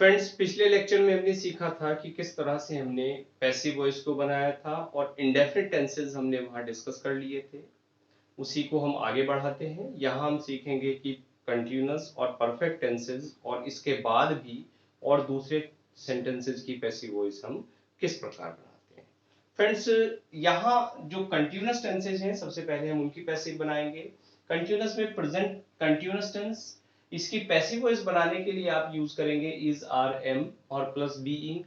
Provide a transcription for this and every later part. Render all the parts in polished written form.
Friends, पिछले lecture में हमने सीखा था कि किस तरह से हमने पैसिव वॉइस को बनाया था और इंडेफिनिट टेंसेस हमने वहां डिस्कस कर लिए थे। उसी को हम आगे बढ़ाते हैं। यहाँ हम सीखेंगे कि कंटिन्यूअस और परफेक्ट टेंसेस और इसके बाद भी और दूसरे सेंटेंसेस की पैसिव वॉइस हम किस प्रकार बनाते हैं। फ्रेंड्स, यहाँ जो कंटिन्यूअस टेंसेस हैं सबसे पहले हम उनकी पैसिव बनाएंगे। कंटिन्यूअस में प्रेजेंट कंटिन्यूअस टेंस, इसकी पैसिव वॉइस बनाने के लिए आप यूज करेंगे इज, आर, एम और प्लस बीइंग।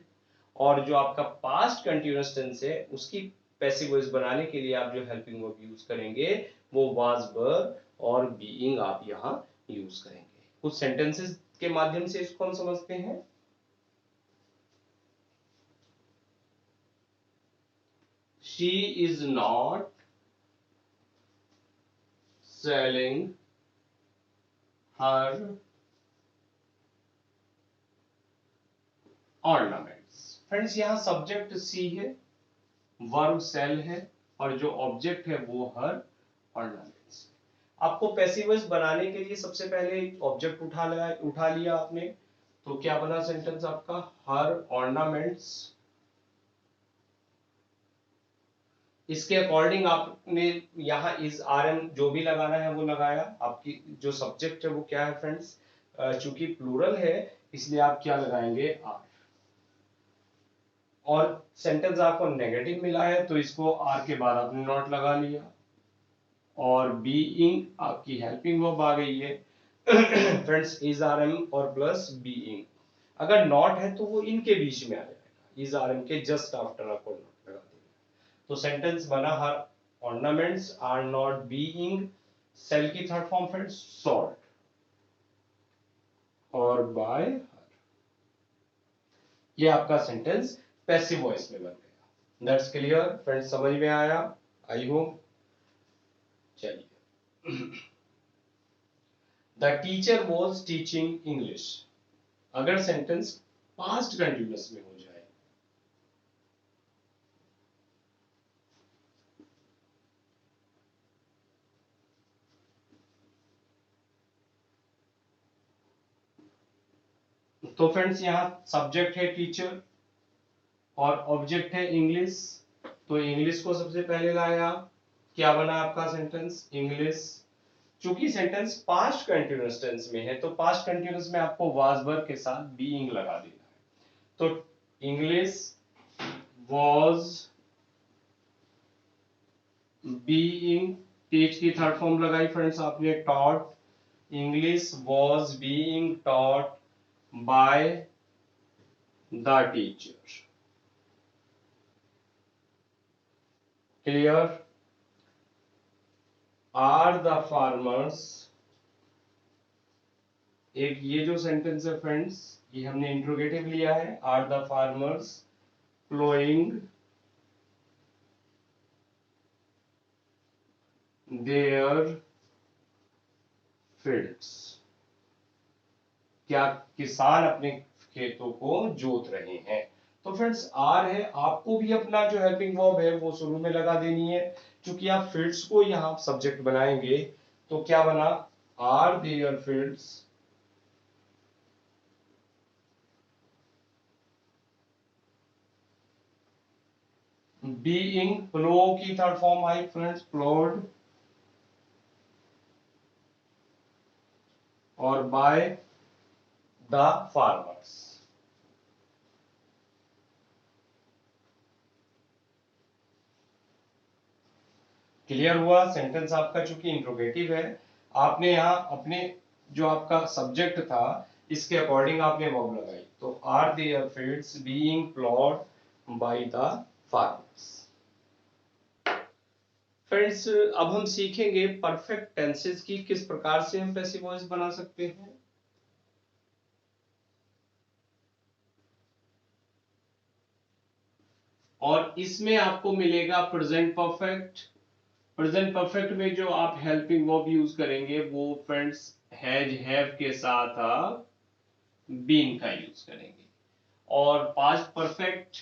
और जो आपका पास्ट कंटिन्यूअस टेंस है उसकी पैसिव वॉइस बनाने के लिए आप जो हेल्पिंग वर्ब यूज करेंगे वो वाज, वर और बीइंग आप यहाँ यूज करेंगे। कुछ सेंटेंसेस के माध्यम से इसको हम समझते हैं। She is not selling her ornaments. Friends, यहाँ सब्जेक्ट सी है, वर्ब सेल है और जो ऑब्जेक्ट है वो हर ऑर्नामेंट्स। आपको पैसिव वॉइस बनाने के लिए सबसे पहले ऑब्जेक्ट उठा लिया आपने, तो क्या बना सेंटेंस आपका, हर ऑर्नामेंट्स। इसके अकॉर्डिंग आपने यहाँ इज, आर, एम जो भी लगाना है वो लगाया। आपकी जो सब्जेक्ट है वो क्या है फ्रेंड्स, चूंकि प्लूरल है इसलिए आप क्या लगाएंगे, आर। और सेंटेंस आपको नेगेटिव मिला है तो इसको आर के बाद आपने नॉट लगा लिया। और बीइंग आपकी हेल्पिंग वर्ब आ गई है फ्रेंड्स, इज, आर, एम और प्लस बीइंग। अगर नॉट है तो वो इनके बीच में आ जाएगा, इज, आर, एम के जस्ट आफ्टर आपको नॉट लगा देना। तो सेंटेंस बना, her ornaments are not being, sell की थर्ड फॉर्म फ्रेंड्स सॉल्ट और बाय हर। ये आपका सेंटेंस पैसिव वॉइस में बन गया। दैट्स क्लियर फ्रेंड्स, समझ में आया आई होप। चलिए, the teacher was teaching English. अगर सेंटेंस पास्ट कंटिन्यूअस में हो जाए तो फ्रेंड्स यहाँ सब्जेक्ट है टीचर और ऑब्जेक्ट है इंग्लिश। तो इंग्लिश को सबसे पहले लाया, क्या बना आपका सेंटेंस, इंग्लिश। चूंकि सेंटेंस पास्ट कंटिन्यूअस टेंस में है तो पास्ट कंटिन्यूअस में आपको वाज वर्ब के साथ बीइंग लगा देना है। तो इंग्लिश वॉज बीइंग, टीच की थर्ड फॉर्म लगाई फ्रेंड्स आपने, taught. English was being taught by the teacher. Clear. Are the farmers, एक ये जो सेंटेंस है फ्रेंड्स ये हमने इंट्रोगेटिव लिया है, are the farmers ploughing their fields. क्या किसान अपने खेतों को जोत रहे हैं। तो फ्रेंड्स आर है, आपको भी अपना जो हेल्पिंग वर्ब है वो शुरू में लगा देनी है। क्योंकि आप फील्ड्स को यहाँ सब्जेक्ट बनाएंगे तो क्या बना, आर देयर फील्ड्स बीइंग, प्लो की थर्ड फॉर्म आई फ्रेंड्स, प्लोड और बाय द फार्मर्स। क्लियर हुआ। सेंटेंस आपका चूंकि इंट्रोगेटिव है, आपने यहाँ अपने जो आपका सब्जेक्ट था इसके अकॉर्डिंग आपने वर्ब लगाई। तो are their fields being ploughed by the farmers. Friends, अब हम सीखेंगे परफेक्ट टेंसेस की किस प्रकार से हम पैसिव वॉइस बना सकते हैं। और इसमें आपको मिलेगा प्रेजेंट परफेक्ट। प्रेजेंट परफेक्ट में जो आप हेल्पिंग वर्ब यूज करेंगे वो फ्रेंड्स हैज, हैव के साथ आप बीइंग का यूज करेंगे। और पास्ट परफेक्ट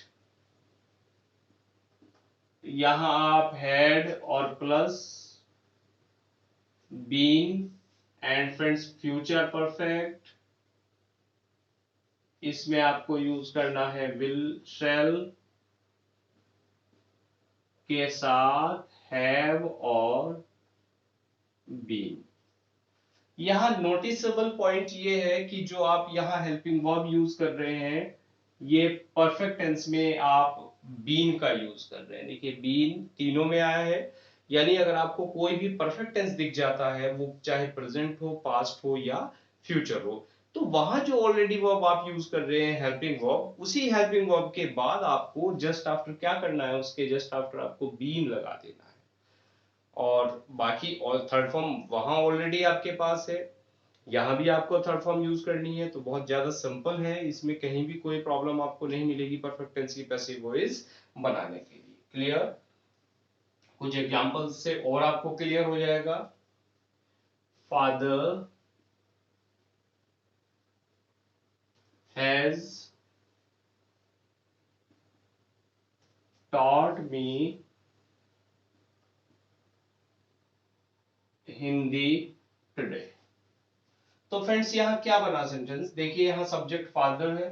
यहां आप हैड और plus being. And friends future perfect इसमें आपको यूज करना है विल शैल के साथ हैव और बीन। यहाँ नोटिसेबल पॉइंट ये है कि जो आप यहाँ हेल्पिंग वर्ब यूज कर रहे हैं ये परफेक्ट टेंस में आप बीन का यूज कर रहे हैं। देखिए बीन तीनों में आया है, यानी अगर आपको कोई भी परफेक्ट टेंस दिख जाता है, वो चाहे प्रेजेंट हो, पास्ट हो या फ्यूचर हो, तो वहां जो ऑलरेडी वर्ब आप यूज कर रहे हैं हेल्पिंग वर्ब, उसी हेल्पिंग वर्ब के बाद आपको जस्ट आफ्टर क्या करना है, उसके जस्ट आफ्टर आपको बीन लगा देना है। और बाकी और थर्ड फॉर्म वहां ऑलरेडी आपके पास है, यहाँ भी आपको थर्ड फॉर्म यूज करनी है, तो बहुत ज्यादा सिंपल है, इसमें कहीं भी कोई प्रॉब्लम आपको नहीं मिलेगी परफेक्ट टेंस की पैसिव वॉइस बनाने के लिए। क्लियर? कुछ एग्जांपल से और आपको क्लियर हो जाएगा। Father has taught me Hindi today. तो फ्रेंड्स यहाँ क्या बना सेंटेंस, देखिए यहाँ सब्जेक्ट फादर है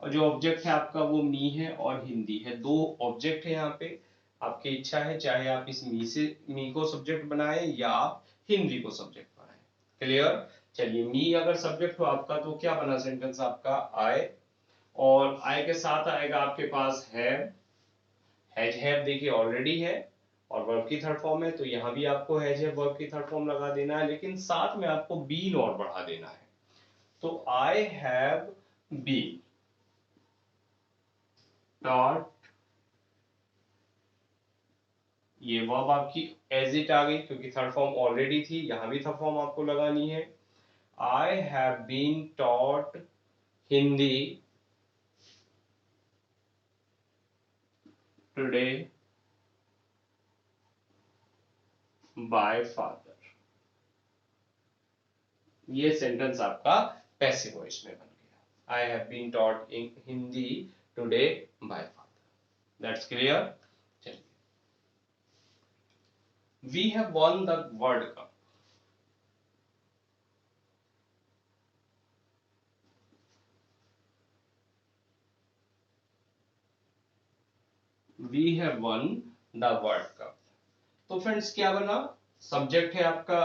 और जो ऑब्जेक्ट है आपका वो मी है और हिंदी है। दो ऑब्जेक्ट है यहाँ पे, आपकी इच्छा है चाहे आप इस मी को सब्जेक्ट बनाएं या आप हिंदी को सब्जेक्ट बनाएं। क्लियर? चलिए मी अगर सब्जेक्ट हो आपका तो क्या बना सेंटेंस आपका, आई, और आई के साथ आएगा आपके पास हैव देखिए ऑलरेडी है और वर्ब की थर्ड फॉर्म है, तो यहाँ भी आपको हैज है वर्ब की थर्ड फॉर्म लगा देना है, लेकिन साथ में आपको बीन और बढ़ा देना है। तो आई हैव बीन टॉट, ये वर्ब आपकी एज इट आ गई क्योंकि थर्ड फॉर्म ऑलरेडी थी, यहां भी थर्ड फॉर्म आपको लगानी है। I have been taught Hindi today by father. ये सेंटेंस आपका पैसिव वॉइस में बन गया, I have been taught in Hindi today by father. That's clear? चलिए, we have won the world cup. We have won the world cup. तो friends क्या बना, subject है आपका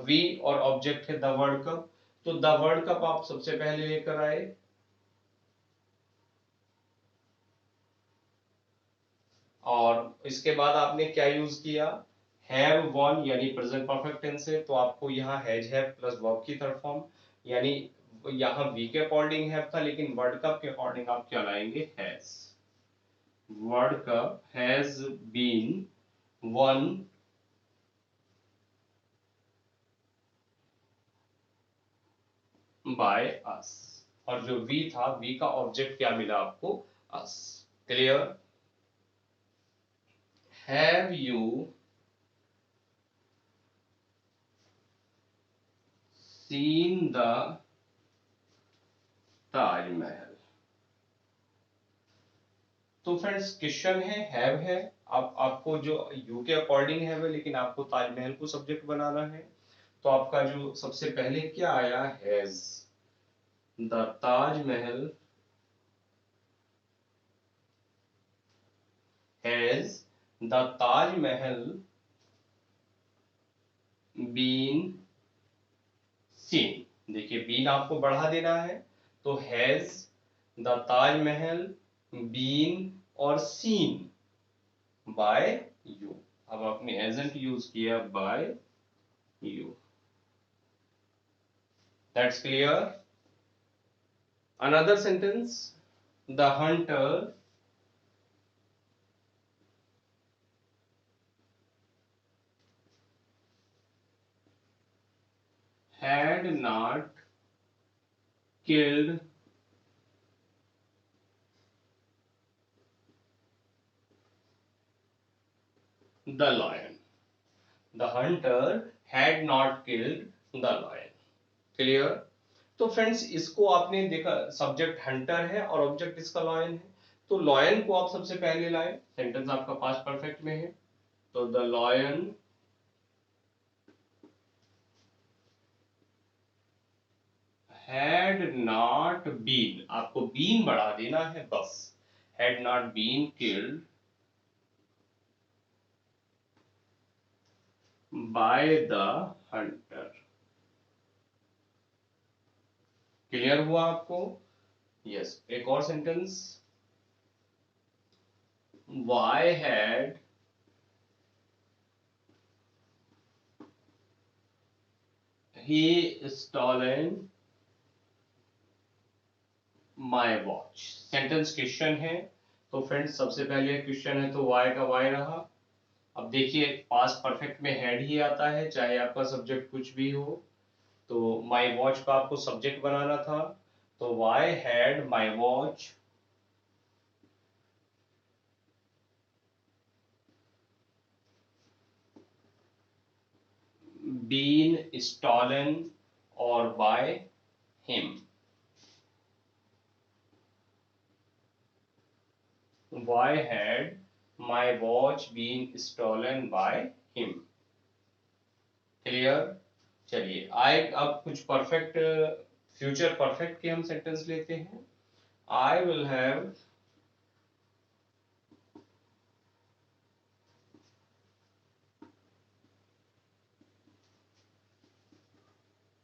वी और ऑब्जेक्ट है द वर्ल्ड कप, तो द वर्ल्ड कप आप सबसे पहले लेकर आए और इसके बाद आपने क्या यूज किया, हैव वन, यानी प्रेजेंट परफेक्ट टेंस है, तो आपको यहाँ हैज हैव प्लस वर्ब की थर्ड फॉर्म, यानी यहाँ वी के अकॉर्डिंग हैव था लेकिन वर्ल्ड कप के अकॉर्डिंग आप क्या लाएंगे, has. World cup has been won by us, और जो वी था, वी का ऑब्जेक्ट क्या मिला आपको, us. Clear? Have you seen the Taj Mahal. तो फ्रेंड्स क्वेश्चन है, हैव है, अब आपको जो यू के अकॉर्डिंग हैव है लेकिन आपको ताजमहल को सब्जेक्ट बनाना है, तो आपका जो सबसे पहले क्या आया, has the Taj Mahal, has the Taj Mahal been seen. देखिए बीन आपको बढ़ा देना है, तो हैज द ताजमहल बीन और सीन बाय यू। अब आपने एजेंट यूज किया by you. That's clear? Another sentence, the hunter had not killed the lion. The hunter had not killed the lion. Clear? तो फ्रेंड्स इसको आपने देखा, सब्जेक्ट हंटर है और ऑब्जेक्ट इसका लॉयन है, तो लॉयन को आप सबसे पहले लाए, सेंटेंस आपका पास्ट परफेक्ट में है, तो the lion had not been, आपको been बढ़ा देना है बस, had not been killed by the hunter। Clear हुआ आपको? यस। एक और sentence, why had he stolen my watch। Sentence question है, तो फ्रेंड्स सबसे पहले क्वेश्चन है तो वाई का वाई रहा। अब देखिए पास्ट परफेक्ट में हैड ही आता है, चाहे आपका सब्जेक्ट कुछ भी हो। तो माई वॉच का आपको सब्जेक्ट बनाना था, तो why had my watch been stolen और by him. Why had my watch been stolen by him? Clear? चलिए आई अब कुछ परफेक्ट, फ्यूचर परफेक्ट के हम सेंटेंस लेते हैं। I will have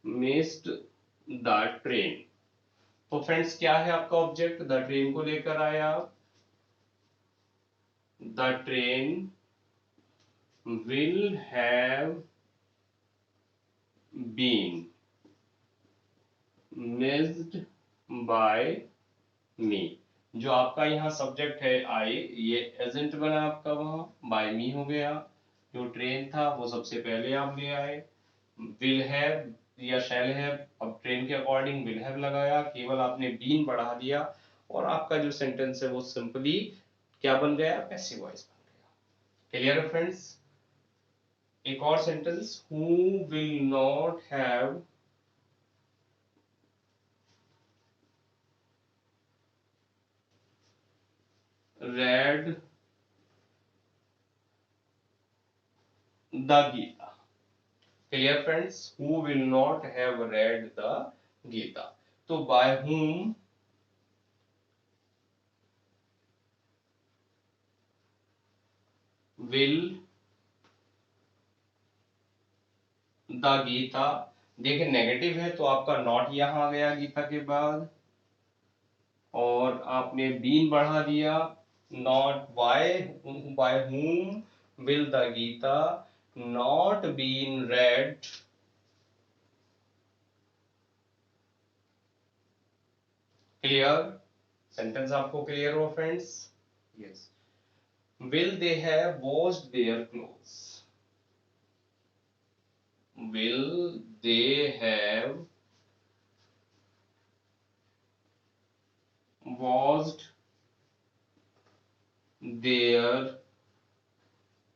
missed the train. तो फ्रेंड्स क्या है आपका ऑब्जेक्ट? द ट्रेन को लेकर आया, the train will have been missed by me. जो आपका यहाँ सब्जेक्ट है आई, ये एजेंट बना आपका, वहां बाय मी हो गया। जो ट्रेन था वो सबसे पहले आप ले आए, विल हैव या शैल हैव, अब ट्रेन के अकॉर्डिंग विल हैव लगाया, केवल आपने बीन बढ़ा दिया और आपका जो सेंटेंस है वो सिंपली क्या बन गया? पैसिव वॉइस बन गया। क्लियर है फ्रेंड्स? एक और sentence, who will not have read the Gita। Clear friends? Who will not have read the Gita? तो by whom will the Gita, देखिए नेगेटिव है तो आपका नॉट यहां आ गया गीता के बाद, और आपने बीन बढ़ा दिया, not by whom will the Gita not been read। Clear? Sentence आपको क्लियर हो friends? Yes. Will they have washed their clothes? Will they have washed their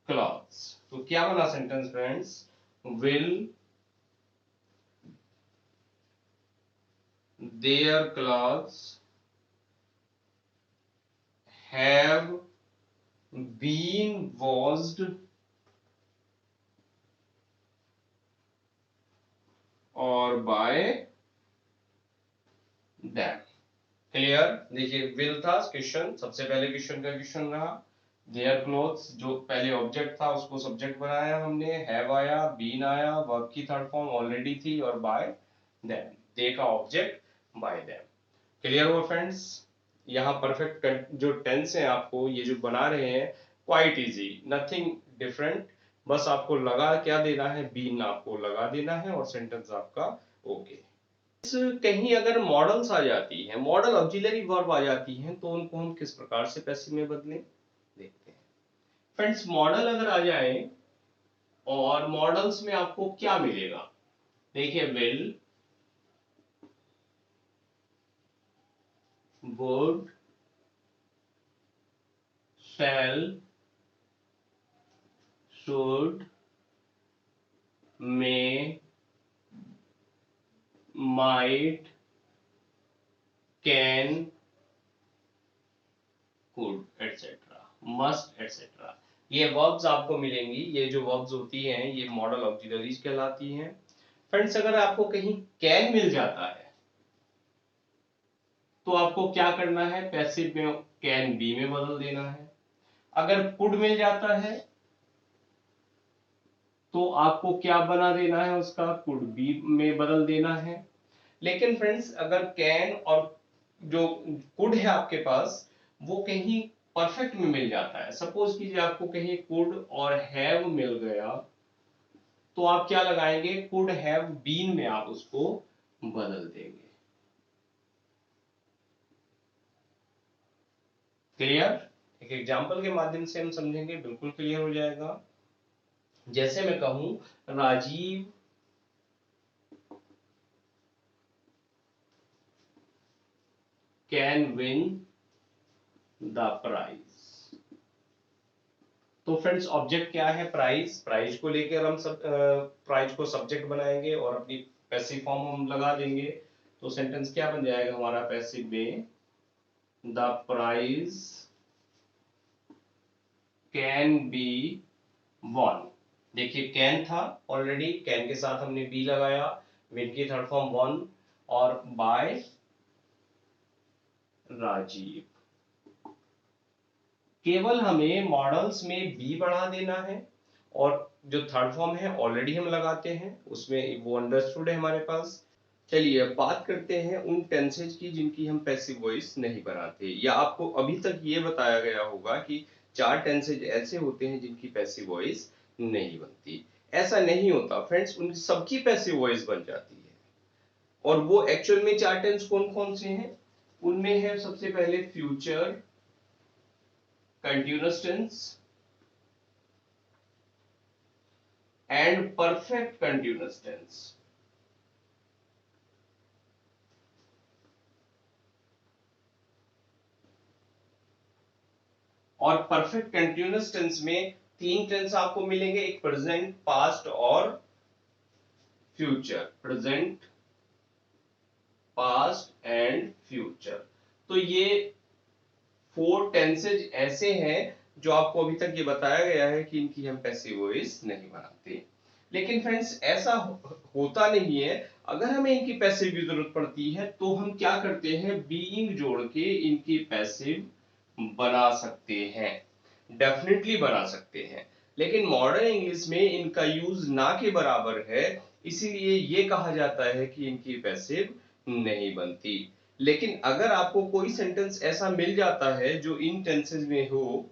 clothes? तो क्या बना sentence friends? Will their clothes have been washed or by them? Clear? देखिए will था question, सबसे पहले question का क्वेश्चन रहा, देयर क्लोथ्स जो पहले ऑब्जेक्ट था उसको सब्जेक्ट बनाया हमने, हैव आया, बीन आया, वर्ब की थर्ड फॉर्म ऑलरेडी थी, और बाय देम, दे का ऑब्जेक्ट बाय देम। क्लियर हुआ फ्रेंड्स? यहाँ परफेक्ट जो टेंस है आपको ये जो बना रहे हैं क्वाइट इजी, नथिंग डिफरेंट, बस आपको लगा क्या देना है? बीन आपको लगा देना है और सेंटेंस आपका ओके। कहीं अगर मॉडल्स आ जाती हैं, मॉडल ऑक्सिलरी वर्ब आ जाती हैं, तो उनको हम किस प्रकार से पैसिव में बदलें देखते हैं। फ्रेंड्स मॉडल अगर आ जाए, और मॉडल्स में आपको क्या मिलेगा? देखिए will, would, shall, should, may, might, can, could, etcetera, must, etcetera. ये वर्ब्स आपको मिलेंगी, ये जो वर्ब्स होती हैं ये मॉडल ऑक्सिलरीज कहलाती हैं। फ्रेंड्स अगर आपको कहीं कैन मिल जाता है तो आपको क्या करना है, पैसिव में कैन बी में बदल देना है। अगर कुड मिल जाता है तो आपको क्या बना देना है, उसका कुड बी में बदल देना है। लेकिन फ्रेंड्स अगर कैन और जो कुड है आपके पास वो कहीं परफेक्ट में मिल जाता है, सपोज कीजिए आपको कहीं कुड और हैव मिल गया, तो आप क्या लगाएंगे, कुड हैव बीन में आप उसको बदल देंगे। क्लियर? एक एग्जांपल के माध्यम से हम समझेंगे, बिल्कुल क्लियर हो जाएगा। जैसे मैं कहूं Rajeev can win the prize. तो फ्रेंड्स ऑब्जेक्ट क्या है, प्राइज। प्राइज को लेकर हम सब प्राइज को सब्जेक्ट बनाएंगे और अपनी पैसिव फॉर्म हम लगा देंगे। तो सेंटेंस क्या बन जाएगा हमारा पैसिव में, the prize can be won. देखिए कैन था ऑलरेडी, कैन के साथ हमने बी लगाया, विन की थर्ड फॉर्म वन, और बाय राजीव। केवल हमें मॉडल्स में बी बढ़ा देना है और जो थर्ड फॉर्म है ऑलरेडी हम लगाते हैं, उसमें वो अंडरस्टूड है हमारे पास। चलिए अब बात करते हैं उन टेंसेज की जिनकी हम पैसिव वॉइस नहीं बनाते, या आपको अभी तक ये बताया गया होगा कि चार टेंसेज ऐसे होते हैं जिनकी पैसिव वॉइस नहीं बनती। ऐसा नहीं होता फ्रेंड्स, उनकी सबकी पैसिव वॉइस बन जाती है। और वो एक्चुअल में चार टेंस कौन कौन से हैं, उनमें है सबसे पहले future continuous tense and perfect continuous tense। और परफेक्ट कंटिन्यूअस टेंस में तीन टेंस आपको मिलेंगे, एक प्रेजेंट, पास्ट और future. Present, past and future. तो ये फोर टेंसेज ऐसे हैं जो आपको अभी तक ये बताया गया है कि इनकी हम पैसिव वॉइस नहीं बनाते। लेकिन फ्रेंड्स ऐसा होता नहीं है, अगर हमें इनकी पैसिव की जरूरत पड़ती है तो हम क्या करते हैं, बीइंग जोड़ के इनकी पैसिव बना सकते हैं, डेफिनेटली बना सकते हैं। लेकिन मॉडर्न इंग्लिश में इनका यूज ना के बराबर है, इसीलिए ये कहा जाता है कि इनकी पैसिव नहीं बनती। लेकिन अगर आपको कोई सेंटेंस ऐसा मिल जाता है जो इन टेंसेज में हो,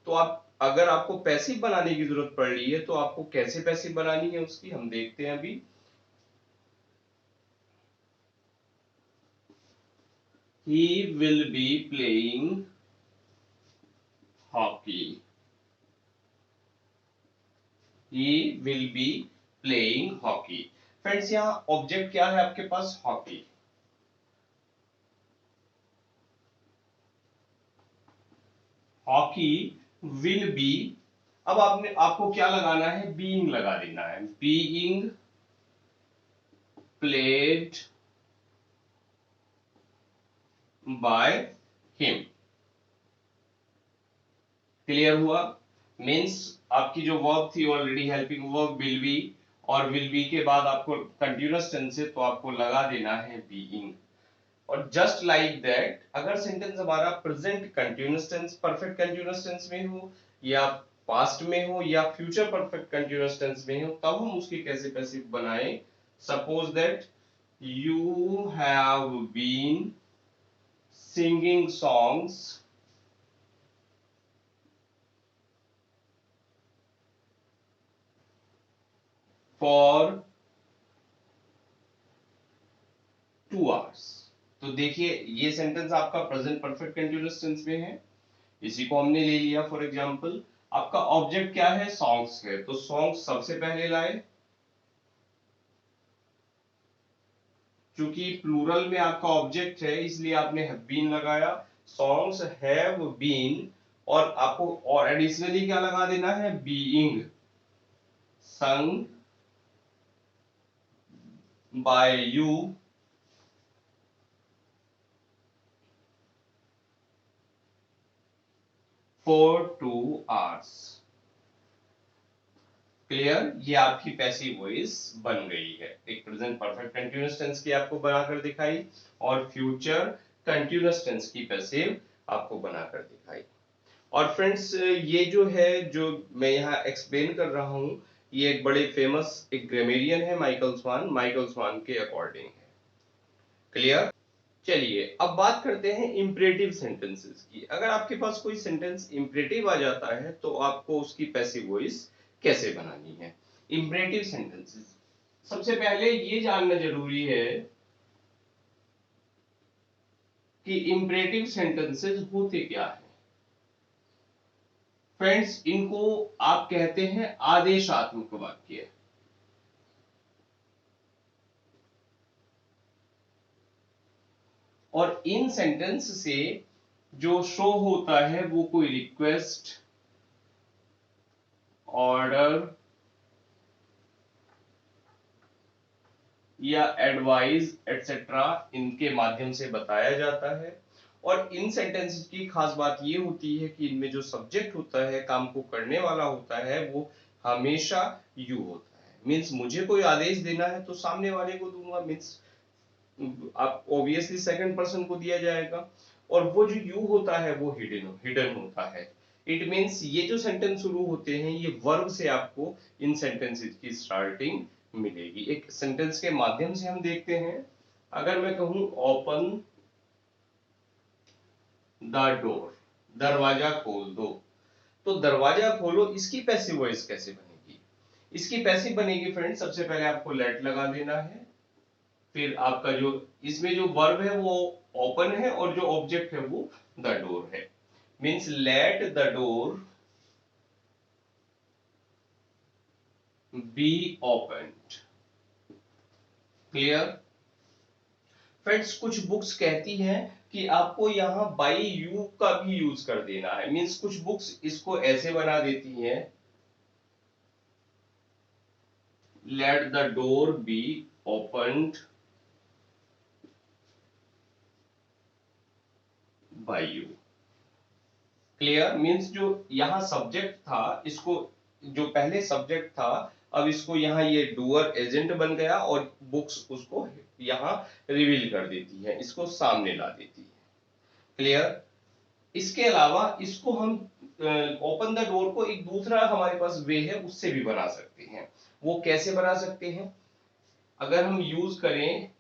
तो आप अगर आपको पैसिव बनाने की जरूरत पड़ रही है तो आपको कैसे पैसिव बनानी है उसकी हम देखते हैं अभी। He will be playing hockey। He will be playing hockey। Friends यहाँ ऑब्जेक्ट क्या है आपके पास, हॉकी। हॉकी विल बी, अब आपको क्या लगाना है, बीइंग लगा देना है, being played by him. Clear हुआ? मीन्स आपकी जो वर्ब थी already helping verb will be, और विल बी के बाद आपको कंटिन्यूअस टेंस है तो आपको लगा देना है बीइंग। और जस्ट लाइक दैट अगर सेंटेंस हमारा present continuous tense perfect continuous tense में हो, या पास्ट में हो, या फ्यूचर परफेक्ट कंटिन्यूअस टेंस में हो, तब हम उसकी कैसे पैसिव बनाएं। Suppose that you have been singing songs for 2 hours। तो देखिए ये सेंटेंस आपका प्रेजेंट परफेक्ट कंटिन्यूअस टेंस में है, इसी को हमने ले लिया फॉर एग्जांपल। आपका ऑब्जेक्ट क्या है, सॉन्ग्स है, तो सॉन्ग्स सबसे पहले लाए, क्योंकि प्लूरल में आपका ऑब्जेक्ट है इसलिए आपने हैव बीन लगाया। सॉन्ग्स हैव बीन, और आपको और एडिशनली क्या लगा देना है, being sung by you for 2 hours। Clear? ये आपकी पैसिव वॉइस बन गई है। एक प्रेजेंट परफेक्ट कंटीन्यूअस टेंस की आपको बनाकर दिखाई, और फ्यूचर कंटिन्यूअस टेंस की पैसिव आपको बनाकर दिखाई। और फ्रेंड्स ये जो है, जो मैं यहाँ एक्सप्लेन कर रहा हूँ, ये एक बड़े फेमस एक ग्रामेरियन है माइकल स्वान के अकॉर्डिंग है। क्लियर? चलिए अब बात करते हैं इंपरेटिव सेंटेंसेस की। अगर आपके पास कोई सेंटेंस इंपरेटिव आ जाता है तो आपको उसकी पैसिव वॉइस कैसे बनानी है। इंपरेटिव सेंटेंसेस, सबसे पहले ये जानना जरूरी है कि इंपरेटिव सेंटेंसेस होते क्या है। फ्रेंड्स इनको आप कहते हैं आदेशात्मक वाक्य। और इन सेंटेंस से जो शो होता है वो कोई रिक्वेस्ट, ऑर्डर या एडवाइस एटसेट्रा इनके माध्यम से बताया जाता है। और इन सेंटेंसेस की खास बात ये होती है कि इनमें जो सब्जेक्ट होता है, काम को करने वाला होता है, वो हमेशा यू होता है। मीन्स मुझे कोई आदेश देना है तो सामने वाले को दूंगा, मीन्स आप ऑब्वियसली सेकंड पर्सन को दिया जाएगा। और वो जो यू होता है वो हिडन होता है। इट मीन्स ये जो सेंटेंस शुरू होते हैं ये वर्ब से आपको इन सेंटेंसेस की स्टार्टिंग मिलेगी। एक सेंटेंस के माध्यम से हम देखते हैं। अगर मैं कहूं ओपन द डोर, दरवाजा खोल दो, तो दरवाजा खोलो, इसकी पैसिव वॉइस कैसे बनेगी। इसकी पैसिव बनेगी फ्रेंड, सबसे पहले आपको लेट लगा देना है, फिर आपका जो इसमें जो वर्ब है वो ओपन है और जो ऑब्जेक्ट है वो द डोर है। Means let the door be opened. Clear? Friends कुछ बुक्स कहती हैं कि आपको यहां बाई यू का भी यूज कर देना है। मीन्स कुछ बुक्स इसको ऐसे बना देती हैं, let the door be opened by you. Clear? Means जो यहाँ सब्जेक्ट था, इसको जो पहले सब्जेक्ट था, अब इसको यहाँ ये डूअर एजेंट बन गया और बुक्स उसको यहाँ रिवील कर देती है, इसको सामने ला देती है। क्लियर? इसके अलावा इसको हम ओपन द डोर को एक दूसरा हमारे पास वे है, उससे भी बना सकते हैं। वो कैसे बना सकते हैं? अगर हम यूज करें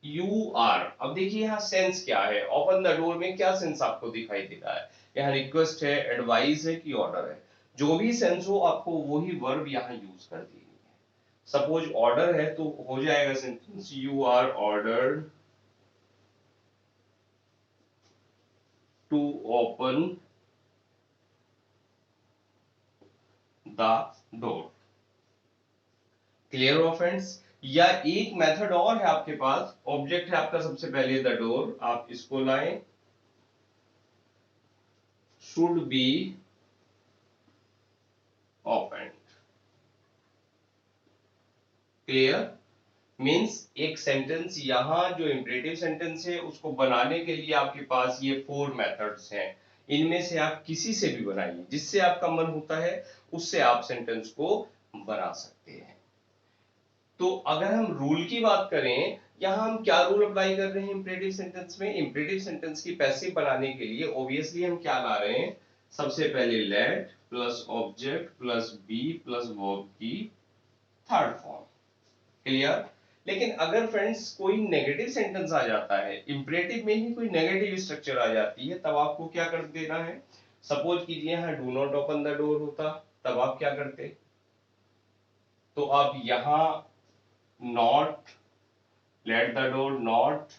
यू आर, अब देखिए यहाँ सेंस क्या है, ओपन द डोर में क्या सेंस आपको दिखाई दे रहा है, यहाँ रिक्वेस्ट है, एडवाइस है कि ऑर्डर है। जो भी सेंस हो आपको वही वर्ब यहाँ यूज कर देनी है। सपोज ऑर्डर है तो हो जाएगा sentence you are ordered to open the door. Clear हो फ्रेंड्स? या एक मेथड और है आपके पास, ऑब्जेक्ट है आपका सबसे पहले द डोर, आप इसको लाएं, should be open. Clear? Means एक सेंटेंस यहां जो इंपरेटिव सेंटेंस है उसको बनाने के लिए आपके पास ये 4 मेथड्स हैं। इनमें से आप किसी से भी बनाइए, जिससे आपका मन होता है उससे आप सेंटेंस को बना सकते हैं। तो अगर हम रूल की बात करें, यहां हम क्या रूल अप्लाई कर रहे हैं इंपरेटिव सेंटेंस में। इंपरेटिव सेंटेंस की पैसिव बनाने के लिए ऑब्वियसली हम क्या ला रहे हैं, सबसे पहले let plus object plus be plus verb की थर्ड फॉर्म। क्लियर? लेकिन अगर फ्रेंड्स कोई नेगेटिव सेंटेंस आ जाता है, इंपरेटिव में ही कोई नेगेटिव स्ट्रक्चर आ जाती है, तब आपको क्या कर देना है। सपोज कीजिए यहाँ do not open the door होता, तब आप क्या करते, तो आप यहां not, let the door not,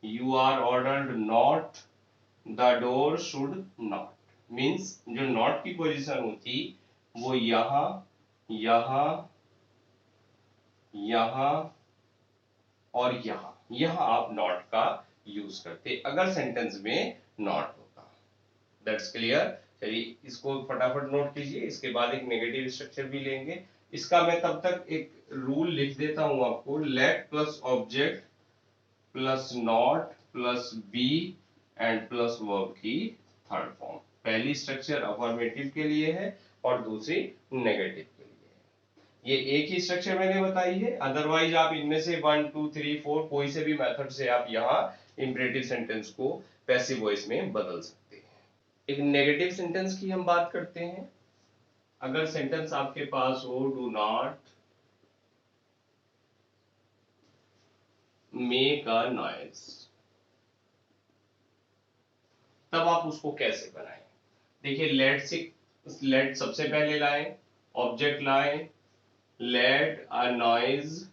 you are ordered not, the door should not. Means जो नॉट की पोजीशन होती वो यहां, यहां, यहां और यहां आप नॉट का यूज करते अगर सेंटेंस में नॉट होता। That's clear? चलिए इसको फटाफट नोट कीजिए, इसके बाद एक नेगेटिव स्ट्रक्चर भी लेंगे। इसका मैं तब तक एक रूल लिख देता हूं आपको, let plus object plus not plus be and plus verb की थर्ड फॉर्म। पहली स्ट्रक्चर अफर्मेटिव के लिए है और दूसरी नेगेटिव के लिए है। ये एक ही स्ट्रक्चर मैंने बताई है, अदरवाइज आप इनमें से 1 2 3 4 कोई से भी मेथड से आप यहाँ इंपरेटिव सेंटेंस को पैसिव वॉइस में बदल सकते हैं। एक नेगेटिव सेंटेंस की हम बात करते हैं। अगर सेंटेंस आपके पास हो do not make a noise, तब आप उसको कैसे बनाएं? देखिए लेट सबसे पहले लाएं, ऑब्जेक्ट लाएं, let a noise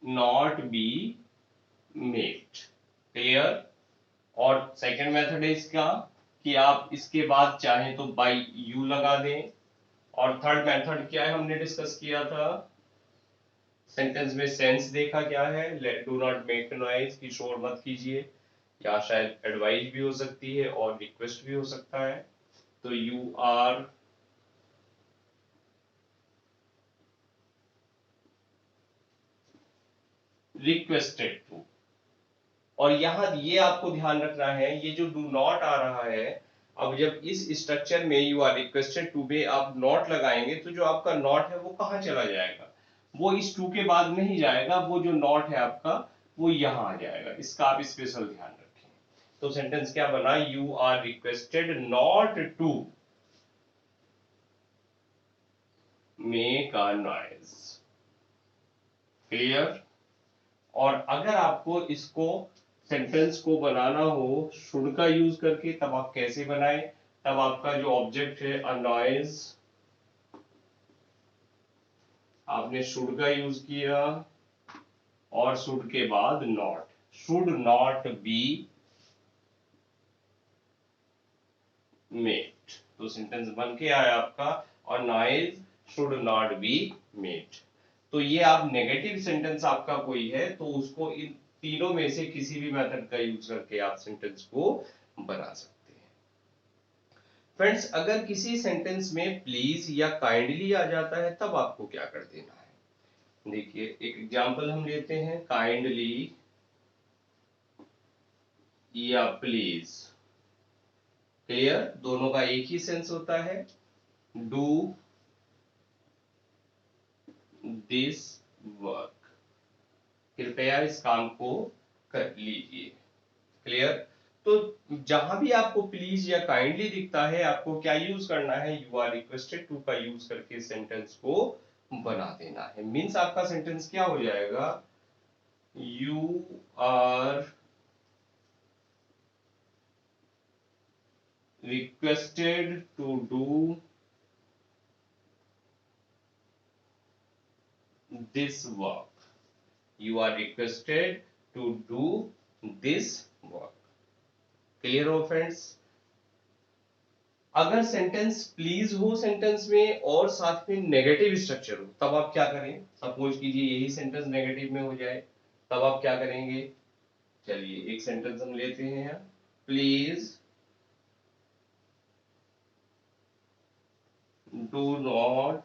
not be made, clear. और सेकंड मेथड है इसका कि आप इसके बाद चाहें तो बाई यू लगा दें। और थर्ड मेथड क्या है, हमने डिस्कस किया था सेंटेंस में सेंस देखा क्या है, let do not make noise की शोर मत कीजिए, या शायद एडवाइस भी हो सकती है और रिक्वेस्ट भी हो सकता है। तो यू आर रिक्वेस्टेड टू। और यहां ये आपको ध्यान रखना है, ये जो डू नॉट आ रहा है, अब जब इस स्ट्रक्चर में यू आर रिक्वेस्टेड टू में आप नॉट लगाएंगे तो जो आपका नॉट है वो कहां चला जाएगा, वो इस टू के बाद नहीं जाएगा, वो जो नॉट है आपका वो यहां आ जाएगा। इसका आप स्पेशल ध्यान रखें। तो सेंटेंस क्या बना, you are requested not to make a noise, clear. और अगर आपको इसको सेंटेंस को बनाना हो शुड का यूज करके, तब आप कैसे बनाएं? तब आपका जो ऑब्जेक्ट है अ नॉइज, आपने शुड का यूज किया और शुड के बाद not, should not be made. तो सेंटेंस बन के आया आपका और noise should not be made. तो ये आप नेगेटिव सेंटेंस आपका कोई है तो उसको इन तीनों में से किसी भी मेथड का यूज करके आप सेंटेंस को बना सकते हैं। फ्रेंड्स, अगर किसी सेंटेंस में प्लीज या काइंडली आ जाता है तब आपको क्या कर देना है? देखिए एक एग्जांपल हम लेते हैं, काइंडली या प्लीज, क्लियर, दोनों का एक ही सेंस होता है, डू दिस वर्क, कृपया इस काम को कर लीजिए, क्लियर। तो जहां भी आपको प्लीज या काइंडली दिखता है आपको क्या यूज करना है, यू आर रिक्वेस्टेड टू का यूज करके सेंटेंस को बना देना है। मींस आपका सेंटेंस क्या हो जाएगा, you are requested to do this work, you are requested to do this work, clear हो फ्रेंड्स। अगर सेंटेंस प्लीज हो सेंटेंस में और साथ में नेगेटिव स्ट्रक्चर हो तब आप क्या करें? सपोज कीजिए यही सेंटेंस नेगेटिव में हो जाए, तब आप क्या करेंगे? चलिए एक सेंटेंस हम लेते हैं यहाँ, please do not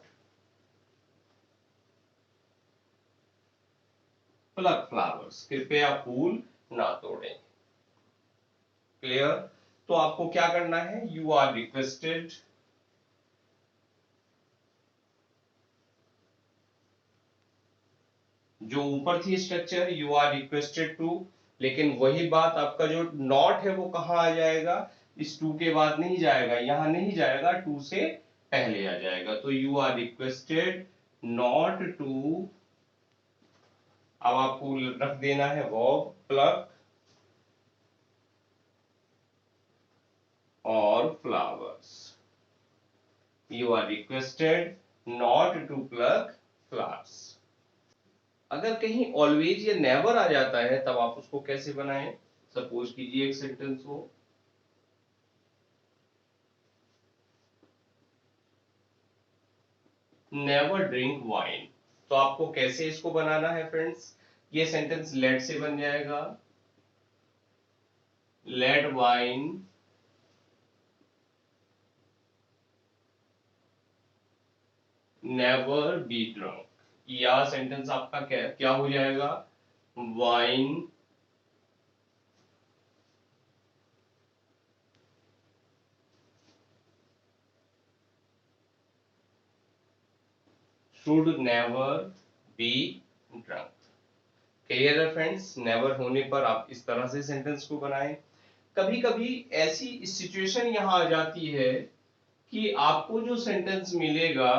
plug flowers, कृपया फूल ना तोड़ें, क्लियर। तो आपको क्या करना है, यू आर रिक्वेस्टेड जो ऊपर थी structure you are requested to, लेकिन वही बात आपका जो नॉट है वो कहां आ जाएगा, इस टू के बाद नहीं जाएगा, यहां नहीं जाएगा, टू से पहले आ जाएगा। तो you are requested not to, अब आपको रख देना है वर्ब प्लक और flowers, you are requested not to pluck flowers. अगर कहीं ऑलवेज या नेवर आ जाता है तब आप उसको कैसे बनाएं? सपोज कीजिए एक सेंटेंस हो, नेवर ड्रिंक वाइन, तो आपको कैसे इसको बनाना है फ्रेंड्स? ये सेंटेंस लेट से बन जाएगा, let wine never be drunk, या सेंटेंस आपका क्या क्या हो जाएगा, wine should never be drunk. Clear है फ्रेंड्स? नेवर होने पर आप इस तरह से सेंटेंस को बनाएं। कभी कभी ऐसी सिचुएशन यहाँ आ जाती है कि आपको जो सेंटेंस मिलेगा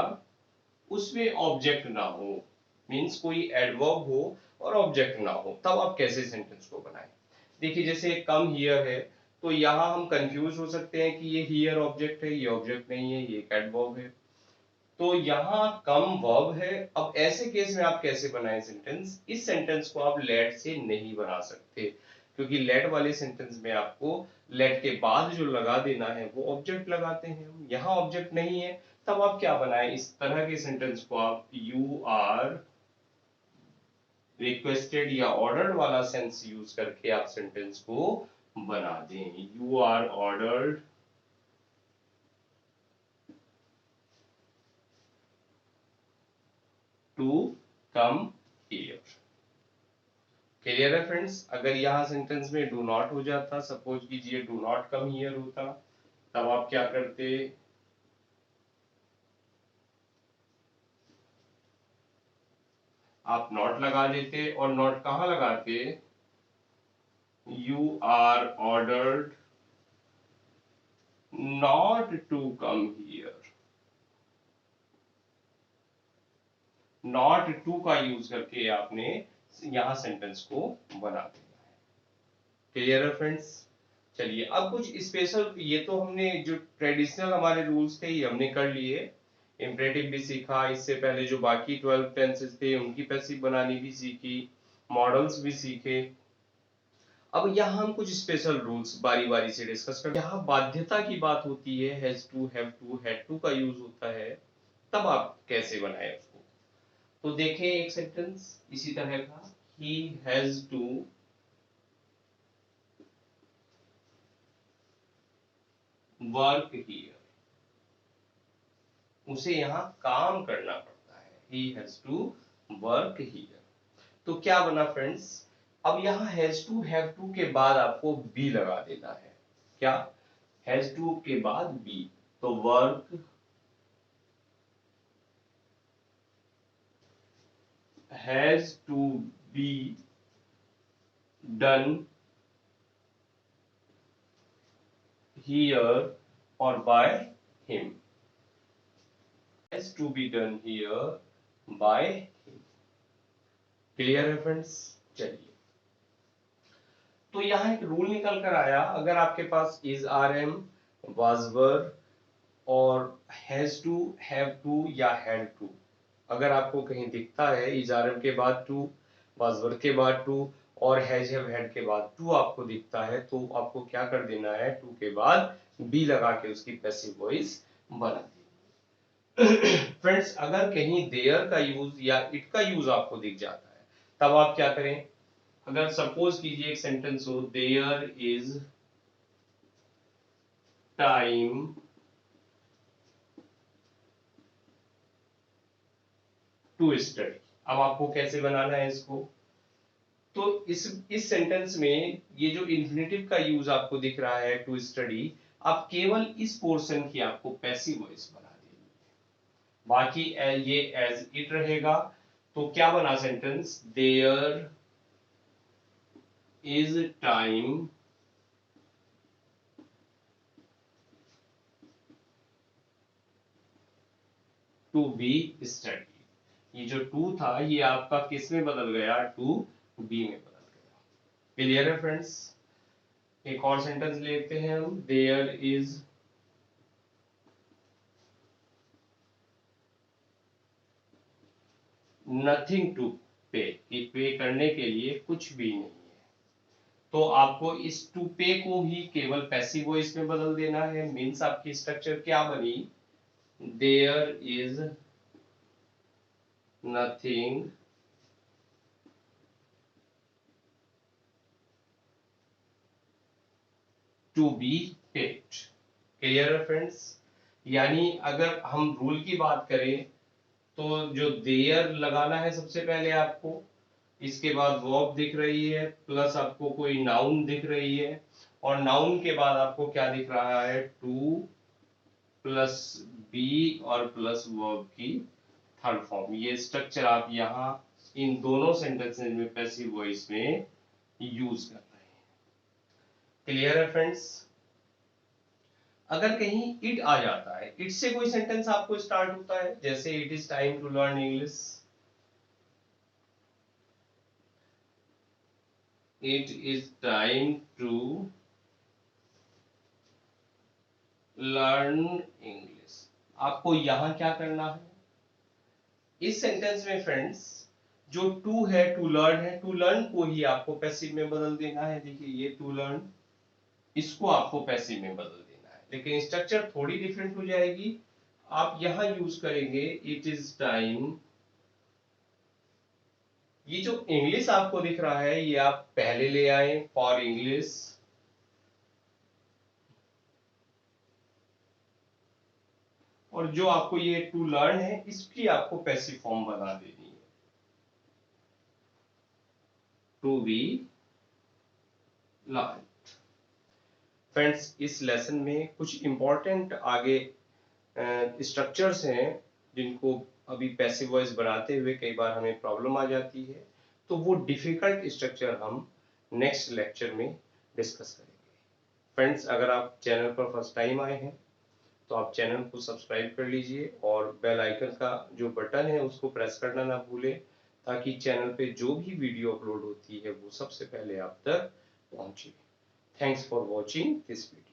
उसमें ऑब्जेक्ट ना हो, मीन्स कोई एडवर्ब हो और ऑब्जेक्ट ना हो, तब आप कैसे सेंटेंस को बनाएं। देखिए जैसे कम हियर है, तो यहाँ हम कंफ्यूज हो सकते हैं कि ये हियर ऑब्जेक्ट है, ये ऑब्जेक्ट नहीं है, ये एक एडवर्ब है। तो यहाँ कम वर्ब है। अब ऐसे केस में आप कैसे बनाएं सेंटेंस? इस सेंटेंस को आप लेट से नहीं बना सकते, क्योंकि लेट वाले सेंटेंस में आपको लेट के बाद जो लगा देना है वो ऑब्जेक्ट लगाते हैं हम, यहाँ ऑब्जेक्ट नहीं है। तब आप क्या बनाएं? इस तरह के सेंटेंस को आप यू आर रिक्वेस्टेड या ऑर्डर्ड वाला सेंस यूज करके आप सेंटेंस को बना दें। You are ordered to come here. Clear है फ्रेंड्स? अगर यहाँ सेंटेंस में डू नॉट हो जाता, सपोज कीजिए डू नॉट कम हियर होता, तब आप क्या करते? आप नॉट लगा देते, और नॉट कहाँ लगाते? You are ordered not to come here. Not to का यूज करके आपने यहाँ सेंटेंस को बना दिया है। क्लियर है फ्रेंड्स? चलिए अब कुछ स्पेशल, ये तो हमने जो ट्रेडिशनल हमारे रूल्स थे ये हमने कर लिए, इम्परेटिव भी सीखा, इससे पहले जो बाकी 12 टेंसेस थे उनकी पैसिव बनानी भी सीखी, मॉडल्स भी सीखे। अब यहाँ हम कुछ स्पेशल रूल्स बारी बारी से डिस्कस करते हैं। यहाँ बाध्यता की बात होती है, has to, have to, had to का यूज होता है, तब आप कैसे बनाए उसको? तो देखें एक सेंटेंस इसी तरह का, he has to work here, उसे यहाँ काम करना पड़ता है, he has to work here। तो क्या बना फ्रेंड्स? अब यहाँ हैज टू हैव टू के बाद आपको बी लगा देना है। क्या? हैज टू के बाद बी, तो work has to be done here और by him, has to be done here by him. Clear है फ्रेंड्स? चलिए तो यहाँ एक रूल निकल कर आया, अगर आपके पास is, are am, was were और हैज टू, हैव टू या हैड टू, अगर आपको कहीं दिखता है इज आर एम के बाद टू, वाज वर के बाद टू और हैज हैव हैड के बाद टू आपको दिखता है, तो आपको क्या कर देना है? टू के बाद बी लगा के उसकी पैसिव वॉइस बना दी। फ्रेंड्स अगर कहीं देयर का यूज या इट का यूज आपको दिख जाता है, तब आप क्या करें? अगर सपोज कीजिए एक सेंटेंस हो, there is time to study, अब आपको कैसे बनाना है इसको? तो इस सेंटेंस में ये जो इन्फिनेटिव का यूज आपको दिख रहा है टू स्टडी, आप केवल इस पोर्शन की आपको पैसिव वॉइस बना देनी है, बाकी ये एज इट रहेगा। तो क्या बना sentence? There is time to be study. ये जो टू था ये आपका किस में बदल गया? टू बी में बदल गया। क्लियर है फ्रेंड्स? एक और सेंटेंस लेते हैं हम, देयर इज नथिंग टू पे, कि पे करने के लिए कुछ भी नहीं है, तो आपको इस टू पे को ही केवल पैसिव वॉइस में बदल देना है। मीन्स आपकी स्ट्रक्चर क्या बनी? There is nothing to be paid. Clear है फ्रेंड्स? यानी अगर हम रूल की बात करें तो जो देयर लगाना है सबसे पहले आपको, इसके बाद वर्ब दिख रही है, प्लस आपको कोई नाउन दिख रही है, और नाउन के बाद आपको क्या दिख रहा है? टू प्लस बी और प्लस वर्ब की थर्ड फॉर्म। ये स्ट्रक्चर आप यहाँ इन दोनों सेंटेंसेस में पैसिव वॉइस में यूज कर रहे हैं। क्लियर है फ्रेंड्स? अगर कहीं इट आ जाता है, इट से कोई सेंटेंस आपको स्टार्ट होता है, जैसे it is time to learn English, it is time to learn English. आपको यहां क्या करना है, इस सेंटेंस में फ्रेंड्स जो टू है, टू लर्न है, टू लर्न को ही आपको पैसिव में बदल देना है। देखिए ये टू लर्न, इसको आपको पैसिव में बदल देना है, लेकिन स्ट्रक्चर थोड़ी डिफरेंट हो जाएगी। आप यहां यूज करेंगे इट इज टाइम। ये जो इंग्लिश आपको दिख रहा है ये आप पहले ले आए, फॉर इंग्लिश, और जो आपको ये टू लर्न है इसकी आपको पैसिव फॉर्म बना देनी है, टू बी लर्न। फ्रेंड्स इस लेसन में कुछ इंपॉर्टेंट आगे स्ट्रक्चर्स हैं जिनको अभी पैसिव वॉइस बनाते हुए कई बार हमें प्रॉब्लम आ जाती है, तो वो डिफिकल्ट स्ट्रक्चर हम नेक्स्ट लेक्चर में डिस्कस करेंगे। फ्रेंड्स अगर आप चैनल पर फर्स्ट टाइम आए हैं तो आप चैनल को सब्सक्राइब कर लीजिए और बेल आइकन का जो बटन है उसको प्रेस करना ना भूलें, ताकि चैनल पे जो भी वीडियो अपलोड होती है वो सबसे पहले आप तक पहुंचे। Thanks for watching this video.